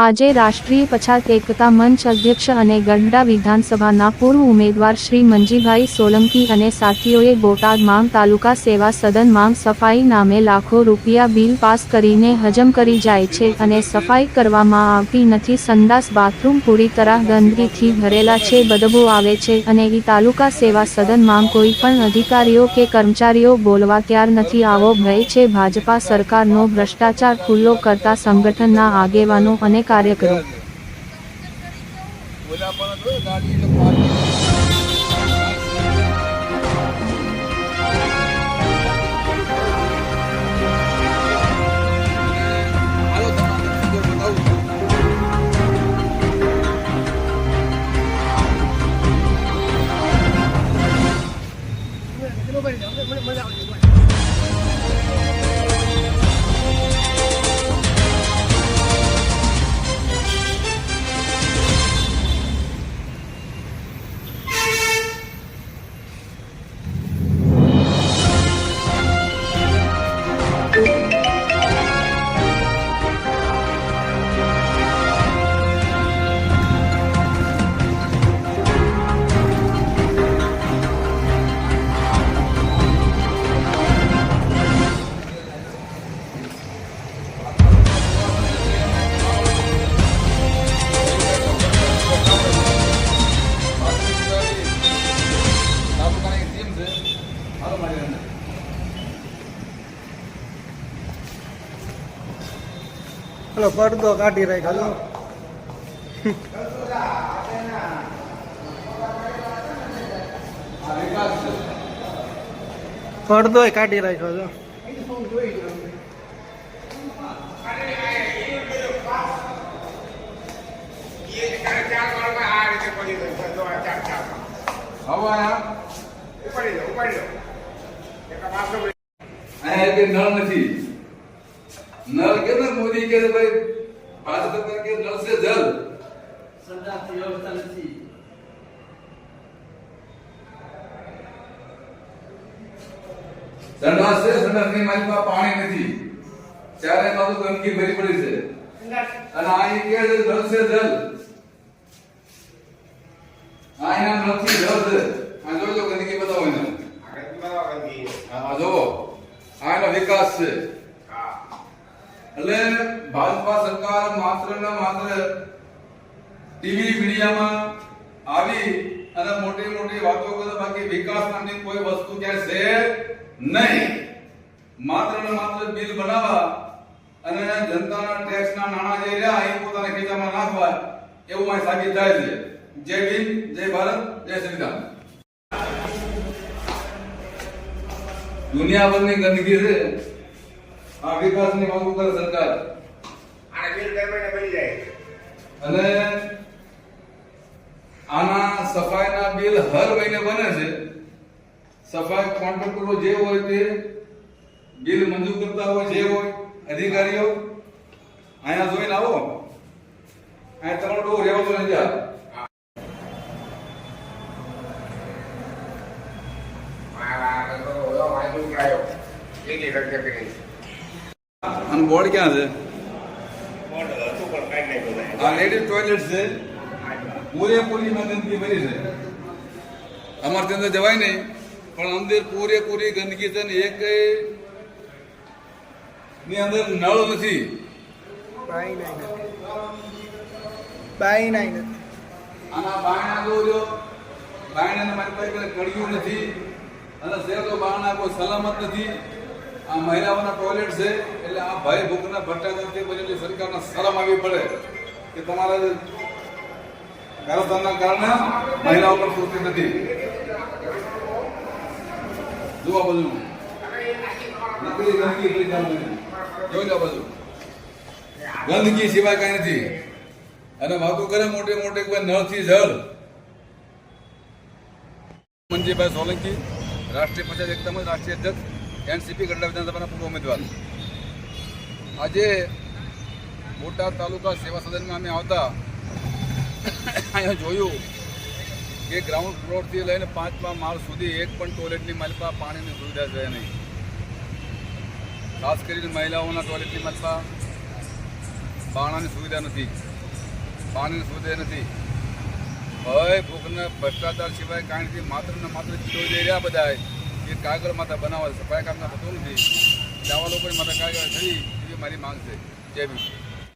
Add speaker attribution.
Speaker 1: આજે રાષ્ટ્રીય પછાત એકતા મંચ અધ્યક્ષ અને ગઢડા વિધાનસભાના પૂર્વ ઉમેદવાર શ્રી મંજીભાઈ સોલંકી અને સાથીઓએ બોટાદ માંગ તાલુકા સેવા સદન માંગ સફાઈ નામે લાખો રૂપિયા બિલ પાસ કરીને હજમ કરી જાય છે અને સફાઈ કરવામાં આવતી નથી। સંડાસ બાથરૂમ પૂરી તરહ ગંદકીથી ભરેલા છે, બદબૂ આવે છે અને ઈ તાલુકા સેવા સદન માંગ કોઈ પણ અધિકારીઓ કે કર્મચારીઓ બોલવા તૈયાર નથી। આવો ભય છે ભાજપા સરકારનો ભ્રષ્ટાચાર ખુલ્લો કરતા સંગઠનના આગેવાનો અને કાર્યકરો।
Speaker 2: हेलो पर्दो काटी राख्यो पर्दो काटी राख्यो छ।
Speaker 3: नल के ना मोदी के भाई भारत सरकार के नल से जल
Speaker 2: संडास व्यवस्था नहीं,
Speaker 3: संडास से संडास ની માલમાં પાણી નથી, ચારે બાજુ ગંદકી ભરી પડી છે અને આ કે નલ से जल આ એના નલથી જલ છે। આ જોજો ગંદકી બતાવો એને, આ જોવો આ એનો વિકાસ છે। એટલે ભાજપા સરકાર માત્ર ને માત્ર ટીવી મીડિયામાં આવી અને મોટી મોટી વાતો કરે, બાકી વિકાસ નામની કોઈ વસ્તુ ક્યાં છે નહીં। માત્ર ને માત્ર બિલ બનાવવા અને જનતાના ટેક્સના નાણાં જે રહ્યા એ પોતાના ખીચામાં નાખવા એવું અહીં સાબિત થાય છે। જય ભીમ, જય ભારત, જય સંવિધાન। દુનિયાભરની ગંદકી છે, આ વિકાસની માંગ કરે સરકાર
Speaker 4: આ બિલ દર મહિને બની જાય
Speaker 3: અને આના સફાઈના બિલ હર મહિને બને છે। સફાઈ કોન્ટ્રાક્ટરો જે હોય તે બિલ મંજૂર કરતા હોય, જે હોય અધિકારીઓ અહીંયા જોઈને આવો, અહીંયા તમારો ડો રહેવો તો નથી। बोर्ड क्या है? लेडीज टॉयलेट से पूरे पूरी गंदगी भरी है। हमारे अंदर जवाई नहीं पर अंदर पूरे पूरी गंदगी है। एक ની અંદર નળ નથી,
Speaker 2: બાઈ નહીં
Speaker 3: આના બાયણા જોજો, બાયણાને મારી પાસે કડિયું નથી અને સેતો બાયણા કોઈ સલામત નથી। આ મહિલાઓના ટોયલેટ છે એટલે આ ભય ભૂખના ભ્રષ્ટાચારથી બનેલી સરકારને શરમ આવી પડે કે તમારા કારસ્તાનના કારણે મહિલાઓ પર પૂરતી નથી। જોવા બધું નકલી ગંદકી કરી ચાલુ જોઈ બધું ગંદકી સિવાય કઈ નથી અને વાતો કરે મોટે મોટે કોઈ નળથી જળ। મંજીભાઈ સોલંકી, રાષ્ટ્રીય પંચાયત એકતા મંચ રાષ્ટ્રીય અધ્યક્ષ, एनसीपी गढ़डा विधानसभा पूर्व उम्मीदवार। आज बोटाद तालुका सेवा सदन में अमे आवता अहीं जोयुं के ग्राउंड फ्लोर थी लईने 5मा माळ सुधी एक पण टॉयलेटनी मालपा पाणीनी सुविधा छे नहीं। खास करीने महिलाओना टॉयलेटनी मालपा बारणानी सुविधा नहीं। પાણી શોધે નથી. ભય ભૂખને ભ્રષ્ટાચાર સિવાય કારણથી માત્ર ને માત્ર ચીજો જઈ રહ્યા બધા એ કાગળ માથા બનાવવા સફાઈ કામના થતું નથી. આવા લોકોની માથા કાગળ થઈ એવી મારી માંગ છે. જય ભીમ.